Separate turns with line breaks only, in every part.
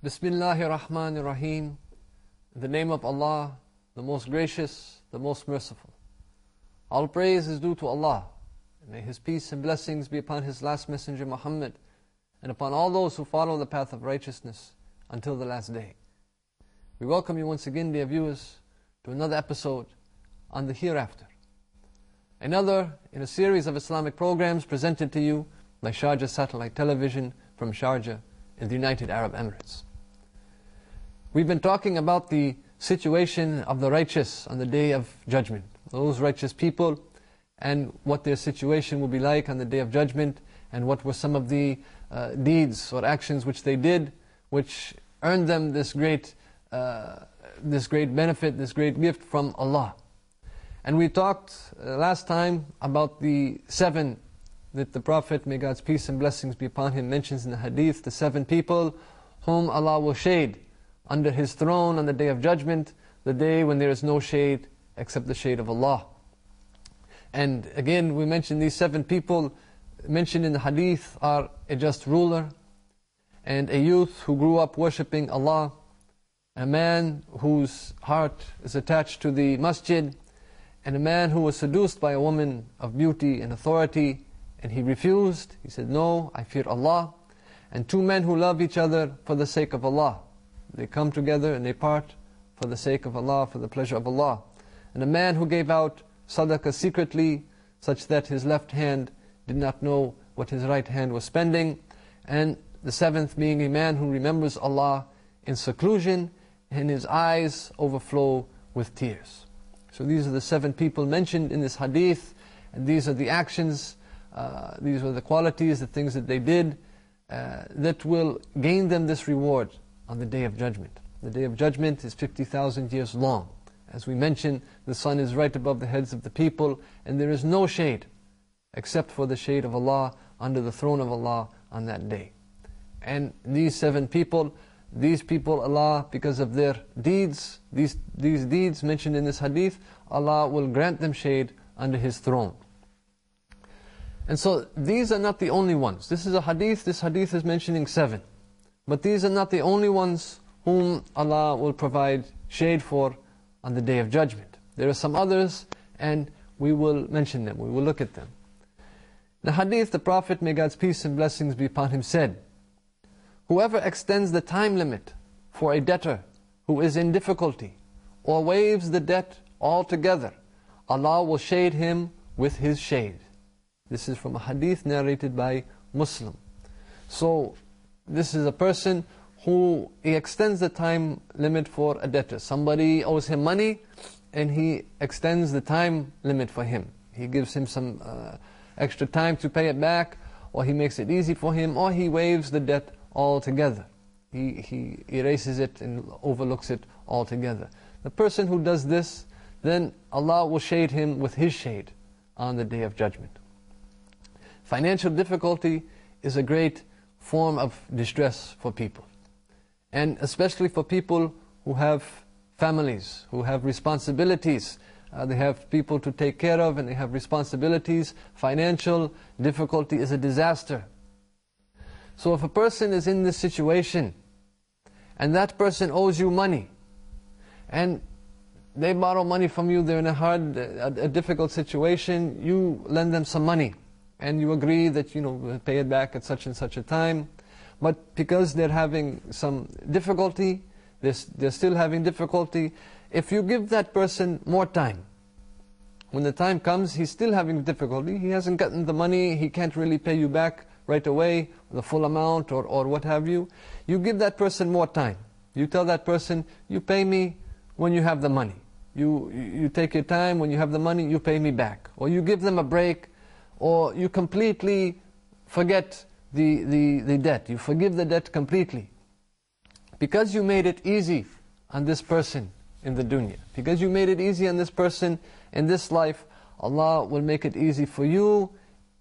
Bismillahir Rahmanir Rahim. In the name of Allah, the most gracious, the most merciful. All praise is due to Allah. And may His peace and blessings be upon His last messenger Muhammad and upon all those who follow the path of righteousness until the last day. We welcome you once again, dear viewers, to another episode on the Hereafter. Another in a series of Islamic programs presented to you by Sharjah Satellite Television from Sharjah in the United Arab Emirates. We've been talking about the situation of the righteous on the Day of Judgment. Those righteous people and what their situation will be like on the Day of Judgment, and what were some of the deeds or actions which they did, which earned them this great benefit, this great gift from Allah. And we talked last time about the 7 that the Prophet, may God's peace and blessings be upon him, mentions in the hadith, the 7 people whom Allah will shade under His throne on the Day of Judgment, the day when there is no shade except the shade of Allah. And again, we mentioned these 7 people mentioned in the hadith are a just ruler, and a youth who grew up worshipping Allah, a man whose heart is attached to the masjid, and a man who was seduced by a woman of beauty and authority, and he refused. He said, "No, I fear Allah." And 2 men who love each other for the sake of Allah. They come together and they part for the sake of Allah, for the pleasure of Allah. And a man who gave out sadaqah secretly, such that his left hand did not know what his right hand was spending. And the 7th being a man who remembers Allah in seclusion, and his eyes overflow with tears. So these are the 7 people mentioned in this hadith, and these are the actions, these are the qualities, the things that they did, that will gain them this reward on the Day of Judgment. The Day of Judgment is 50,000 years long. As we mentioned, the sun is right above the heads of the people, and there is no shade except for the shade of Allah under the throne of Allah on that day. And these 7 people, Allah, because of their deeds, these deeds mentioned in this hadith, Allah will grant them shade under His throne. And so these are not the only ones. This is a hadith, this hadith is mentioning 7. But these are not the only ones whom Allah will provide shade for on the Day of Judgment. There are some others, and we will mention them, we will look at them. The hadith, the Prophet, may God's peace and blessings be upon him, said, "Whoever extends the time limit for a debtor who is in difficulty, or waives the debt altogether, Allah will shade him with His shade." This is from a hadith narrated by Muslim. So, this is a person who he extends the time limit for a debtor. Somebody owes him money, and he extends the time limit for him. He gives him some extra time to pay it back, or he makes it easy for him, or he waives the debt altogether. He erases it and overlooks it altogether. The person who does this, then Allah will shade him with His shade on the Day of Judgment. Financial difficulty is a great form of distress for people, and especially for people who have families, who have responsibilities. They have people to take care of, and they have responsibilities. Financial difficulty is a disaster. So if a person is in this situation, and that person owes you money, and they borrow money from you, they're in a difficult situation, you lend them some money, and you agree that we'll pay it back at such and such a time. But because they're having some difficulty, they're still having difficulty, if you give that person more time, when the time comes, he's still having difficulty, he hasn't gotten the money, he can't really pay you back right away, the full amount or what have you, you give that person more time. You tell that person, you pay me when you have the money. You take your time, when you have the money, you pay me back. Or you give them a break, or you completely forget the debt. You forgive the debt completely. Because you made it easy on this person in the dunya, because you made it easy on this person in this life, Allah will make it easy for you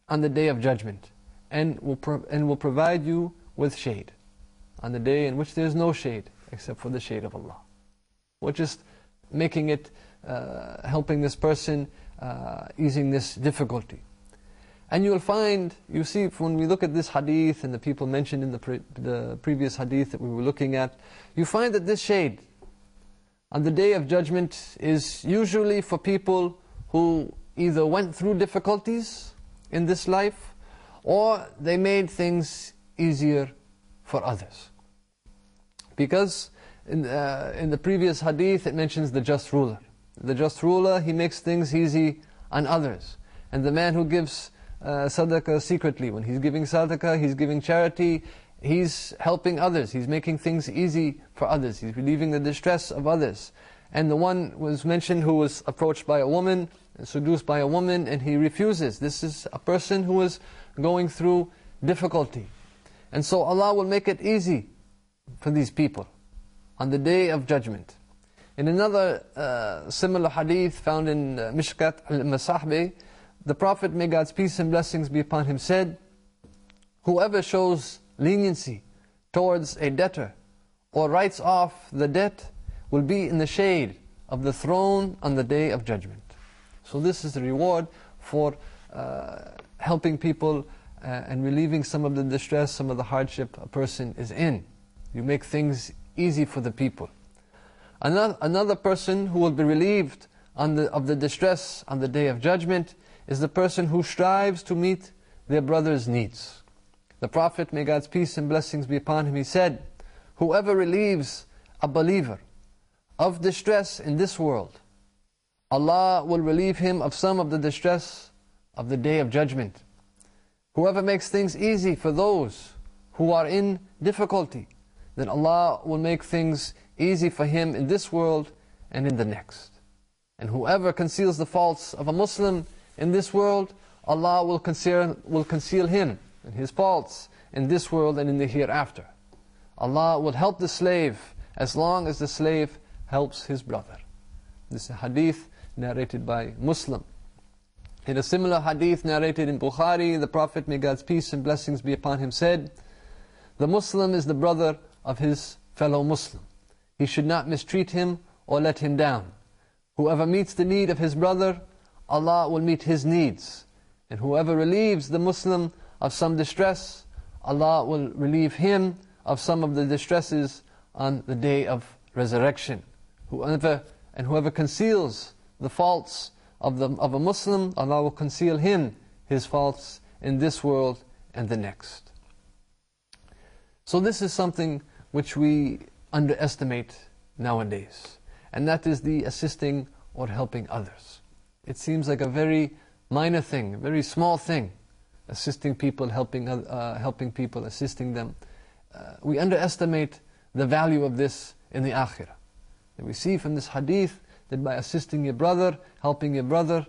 on the Day of Judgment, and will provide you with shade on the day in which there is no shade except for the shade of Allah. We're just making it, helping this person, easing this difficulty. And you'll find, you see, when we look at this hadith and the people mentioned in the previous hadith that we were looking at, you find that this shade on the Day of Judgment is usually for people who either went through difficulties in this life or they made things easier for others. Because in the previous hadith it mentions the just ruler. The just ruler, he makes things easy on others. And the man who gives sadaqah secretly, when he's giving sadaqah, he's giving charity, he's helping others, he's making things easy for others, he's relieving the distress of others. And the one was mentioned who was approached by a woman, seduced by a woman, and he refuses. This is a person who is going through difficulty. And so Allah will make it easy for these people on the Day of Judgment. In another similar hadith found in Mishkat al-Masahbi, the Prophet, may God's peace and blessings be upon him, said, whoever shows leniency towards a debtor or writes off the debt will be in the shade of the throne on the Day of Judgment. So this is the reward for helping people and relieving some of the distress, some of the hardship a person is in. You make things easy for the people. Another person who will be relieved of the distress on the Day of Judgment is the person who strives to meet their brother's needs. The Prophet, may God's peace and blessings be upon him, he said, whoever relieves a believer of distress in this world, Allah will relieve him of some of the distress of the Day of Judgment. Whoever makes things easy for those who are in difficulty, then Allah will make things easy for him in this world and in the next. And whoever conceals the faults of a Muslim in this world, Allah will conceal him and his faults in this world and in the hereafter. Allah will help the slave as long as the slave helps his brother. This is a hadith narrated by Muslim. In a similar hadith narrated in Bukhari, the Prophet, may God's peace and blessings be upon him, said, the Muslim is the brother of his fellow Muslim. He should not mistreat him or let him down. Whoever meets the need of his brother, Allah will meet his needs. And whoever relieves the Muslim of some distress, Allah will relieve him of some of the distresses on the Day of Resurrection. Whoever conceals the faults of a Muslim, Allah will conceal him his faults in this world and the next. So this is something which we underestimate nowadays, and that is the assisting or helping others. It seems like a very minor thing, a very small thing, assisting people, helping people, assisting them. We underestimate the value of this in the akhirah. And we see from this hadith that by assisting your brother, helping your brother,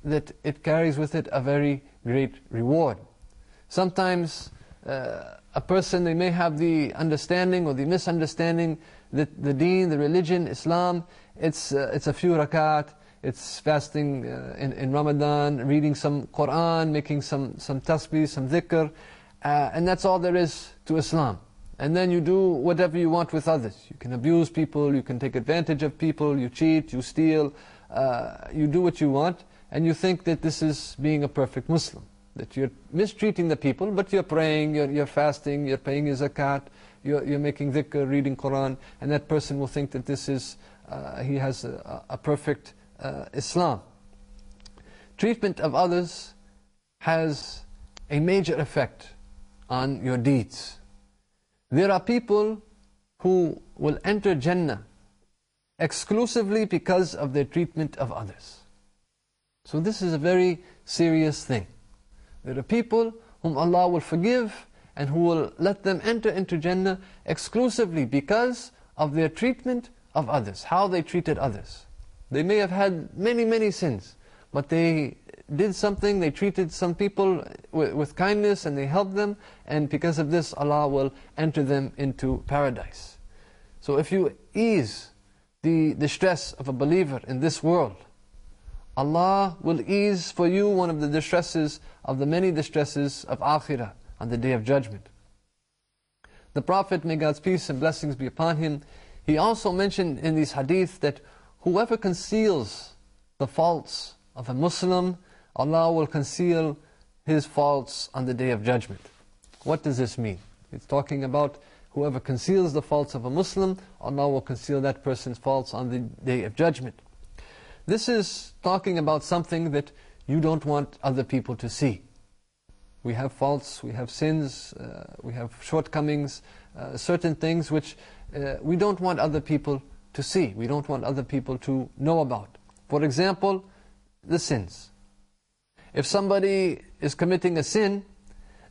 that it carries with it a very great reward. Sometimes a person, they may have the understanding or the misunderstanding that the deen, the religion, Islam, it's a few rakat, it's fasting in Ramadan, reading some Quran, making some tasbih, some dhikr, and that's all there is to Islam. And then you do whatever you want with others. You can abuse people, you can take advantage of people, you cheat, you steal, you do what you want, and you think that this is being a perfect Muslim. That you're mistreating the people, but you're praying, you're fasting, you're paying your zakat, you're making dhikr, reading Quran, and that person will think that this is, he has a perfect Islam. Treatment of others has a major effect on your deeds. There are people who will enter Jannah exclusively because of their treatment of others. So this is a very serious thing. There are people whom Allah will forgive and who will let them enter into Jannah exclusively because of their treatment of others, how they treated others. They may have had many sins, but they did something, they treated some people with kindness and they helped them, and because of this Allah will enter them into paradise. So if you ease the distress of a believer in this world, Allah will ease for you one of the distresses of the many distresses of Akhirah on the Day of Judgment. The Prophet, may God's peace and blessings be upon him, he also mentioned in these hadith that whoever conceals the faults of a Muslim, Allah will conceal his faults on the Day of Judgment. What does this mean? It's talking about whoever conceals the faults of a Muslim, Allah will conceal that person's faults on the Day of Judgment. This is talking about something that you don't want other people to see. We have faults, we have sins, we have shortcomings, certain things which we don't want other people to see. We don't want other people to know about. For example, the sins. If somebody is committing a sin,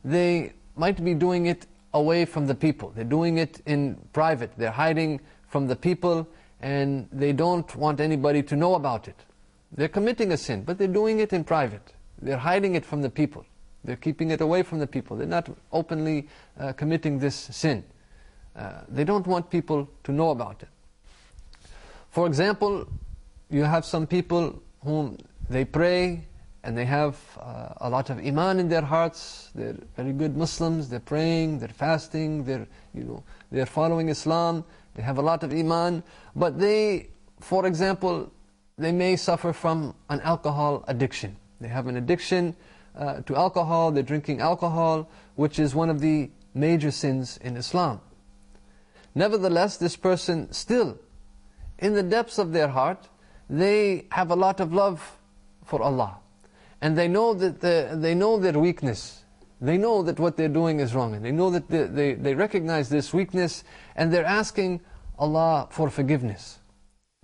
they might be doing it away from the people. They're doing it in private. They're hiding from the people and they don't want anybody to know about it. They're committing a sin, but they're doing it in private. They're hiding it from the people. They're keeping it away from the people. They're not openly committing this sin. They don't want people to know about it. For example, you have some people whom they pray and they have a lot of iman in their hearts. They're very good Muslims. They're praying, they're fasting, they're following Islam. They have a lot of iman, but they, for example, they may suffer from an alcohol addiction. They have an addiction to alcohol. They're drinking alcohol, which is one of the major sins in Islam. Nevertheless, this person still, in the depths of their heart, they have a lot of love for Allah. And they know that they know their weakness. They know that what they're doing is wrong. And they know that they recognize this weakness and they're asking Allah for forgiveness.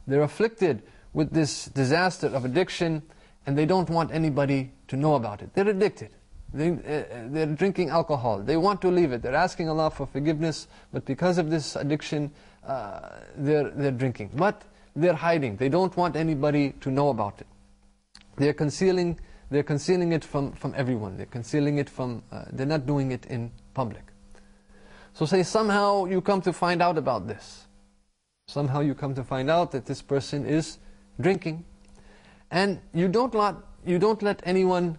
They're afflicted with this disaster of addiction and they don't want anybody to know about it. They're addicted. They're drinking alcohol. They want to leave it. They're asking Allah for forgiveness, but because of this addiction, they're drinking. But they're hiding. They don't want anybody to know about it. They're concealing it from everyone. They're concealing it from, they're not doing it in public. So say somehow you come to find out about this. Somehow you come to find out that this person is drinking. And you don't let anyone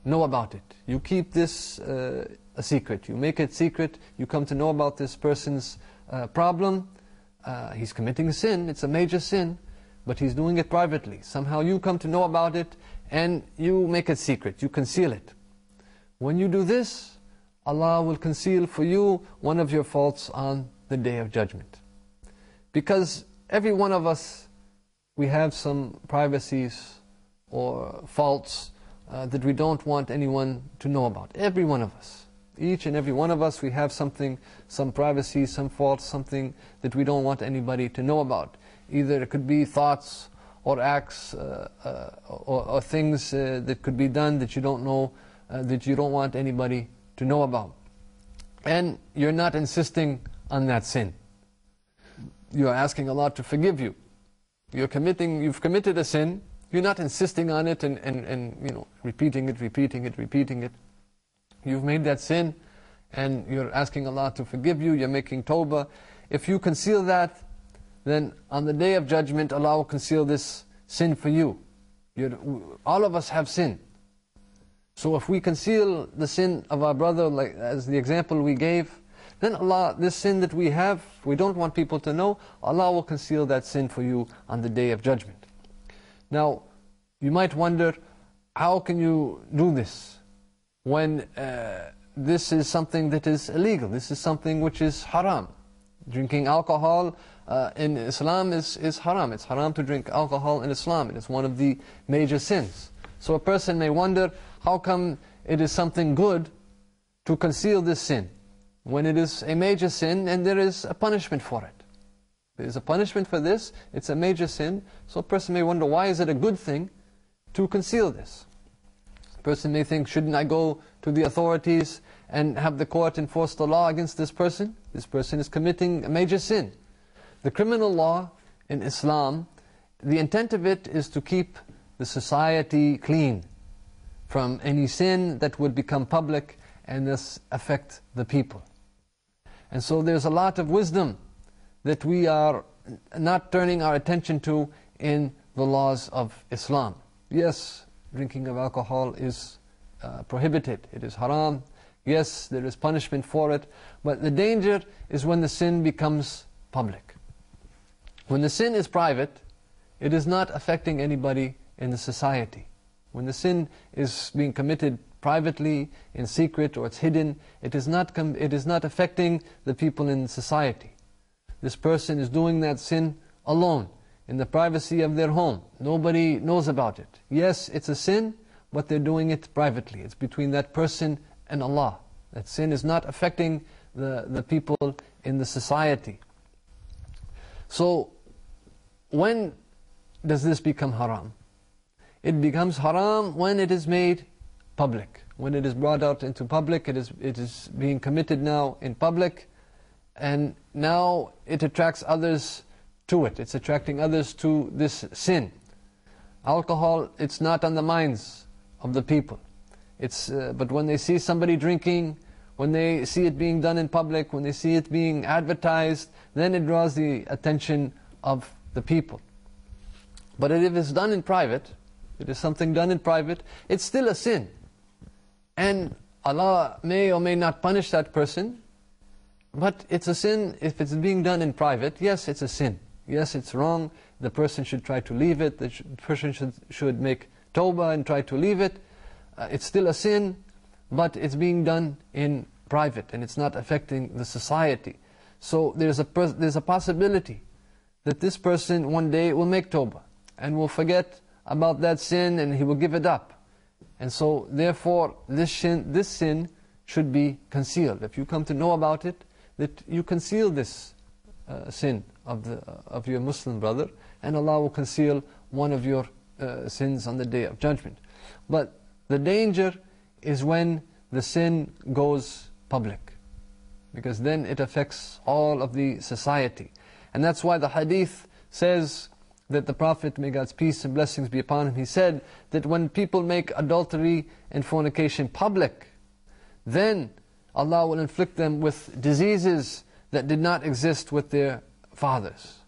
know about it. You keep this a secret. You make it secret. You come to know about this person's problem. He's committing a sin. It's a major sin. But he's doing it privately. Somehow you come to know about it and you make it secret. You conceal it. When you do this, Allah will conceal for you one of your faults on the Day of Judgment. Because every one of us, we have some privacies or faults that we don't want anyone to know about. Every one of us. Each and every one of us, we have something, some privacy, some faults, something that we don't want anybody to know about. Either it could be thoughts or acts or things that could be done that you don't know, that you don't want anybody to know about. And you're not insisting on that sin. You're asking Allah to forgive you. You've committed a sin. You're not insisting on it and repeating it. You've made that sin and you're asking Allah to forgive you. You're making tawbah. If you conceal that, then on the Day of Judgment, Allah will conceal this sin for you. All of us have sin. So if we conceal the sin of our brother, like as the example we gave, then Allah, this sin that we have, we don't want people to know, Allah will conceal that sin for you on the Day of Judgment. Now, you might wonder, how can you do this when this is something that is illegal? This is something which is haram. Drinking alcohol in Islam is haram. It's haram to drink alcohol in Islam. It is one of the major sins. So a person may wonder, how come it is something good to conceal this sin when it is a major sin and there is a punishment for it? There is a punishment for this. It's a major sin. So a person may wonder, why is it a good thing to conceal this? A person may think, shouldn't I go to the authorities and have the court enforce the law against this person? This person is committing a major sin. The criminal law in Islam, the intent of it is to keep the society clean from any sin that would become public and thus affect the people. And so there's a lot of wisdom that we are not turning our attention to in the laws of Islam. Yes, drinking of alcohol is prohibited. It is haram. Yes, there is punishment for it. But the danger is when the sin becomes public. When the sin is private, it is not affecting anybody in the society. When the sin is being committed privately, in secret, or it's hidden, it is not affecting the people in society. This person is doing that sin alone, in the privacy of their home. Nobody knows about it. Yes, it's a sin, but they're doing it privately. It's between that person and Allah. That sin is not affecting the people in the society. So, when does this become haram? It becomes haram when it is made public. When it is brought out into public, it is being committed now in public, and now it attracts others to it. It's attracting others to this sin. Alcohol, it's not on the minds of the people. But when they see somebody drinking, when they see it being done in public, when they see it being advertised, then it draws the attention of the people. But if it's done in private, it is something done in private, it's still a sin. And Allah may or may not punish that person, but it's a sin if it's being done in private. Yes, it's a sin. Yes, it's wrong. The person should try to leave it. The person should make tawbah and try to leave it. It's still a sin, but it's being done in private, and it's not affecting the society. So there's a possibility that this person one day will make tawbah and will forget about that sin, and he will give it up. And so therefore this sin should be concealed. If you come to know about it, that you conceal this sin of your Muslim brother, and Allah will conceal one of your sins on the Day of Judgment. But the danger is when the sin goes public, because then it affects all of the society. And that's why the hadith says that the Prophet, may God's peace and blessings be upon him, he said that when people make adultery and fornication public, then Allah will inflict them with diseases that did not exist with their fathers.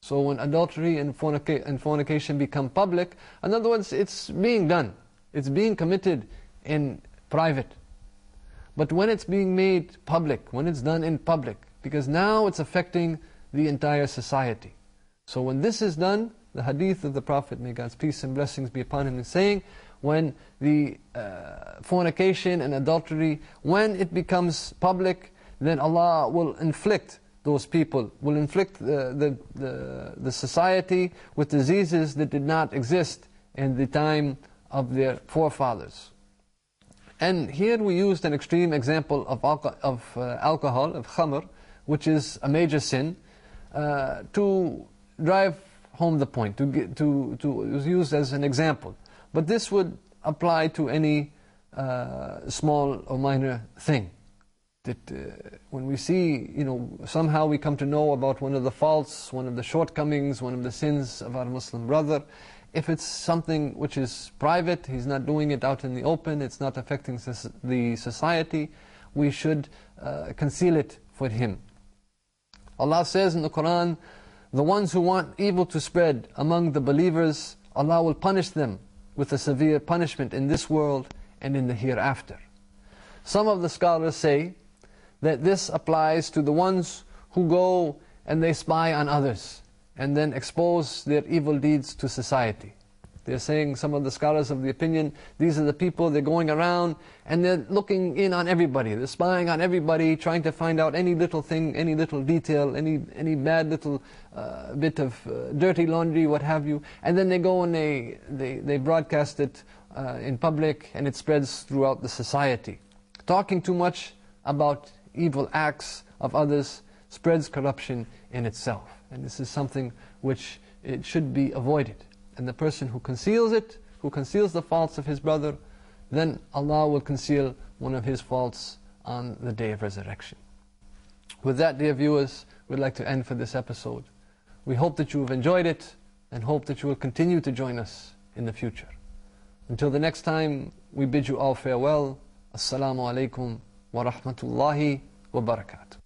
So when adultery and fornication become public, in other words, it's being done, it's being committed in private. But when it's being made public, when it's done in public, because now it's affecting the entire society. So when this is done, the hadith of the Prophet, may God's peace and blessings be upon him, is saying, when the fornication and adultery, when it becomes public, then Allah will inflict those people, will inflict the society with diseases that did not exist in the time of their forefathers. And here we used an extreme example of alcohol, of khamr, which is a major sin, to drive home the point, it was used as an example. But this would apply to any small or minor thing. That when we see, somehow we come to know about one of the faults, one of the shortcomings, one of the sins of our Muslim brother, if it's something which is private, he's not doing it out in the open, it's not affecting the society, we should conceal it for him. Allah says in the Quran, the ones who want evil to spread among the believers, Allah will punish them with a severe punishment in this world and in the hereafter. Some of the scholars say that this applies to the ones who go and they spy on others and then expose their evil deeds to society. They're saying, some of the scholars of the opinion, these are the people, they're going around and they're looking in on everybody, they're spying on everybody, trying to find out any little thing, any little detail, any bad little bit of dirty laundry, what have you, and then they go and they broadcast it in public, and it spreads throughout the society. Talking too much about evil acts of others spreads corruption in itself, and this is something which it should be avoided. And the person who conceals it, who conceals the faults of his brother, then Allah will conceal one of his faults on the Day of Resurrection. With that, dear viewers, we'd like to end for this episode. We hope that you have enjoyed it, and hope that you will continue to join us in the future. Until the next time, we bid you all farewell. Assalamu alaikum wa rahmatullahi wa barakatuh.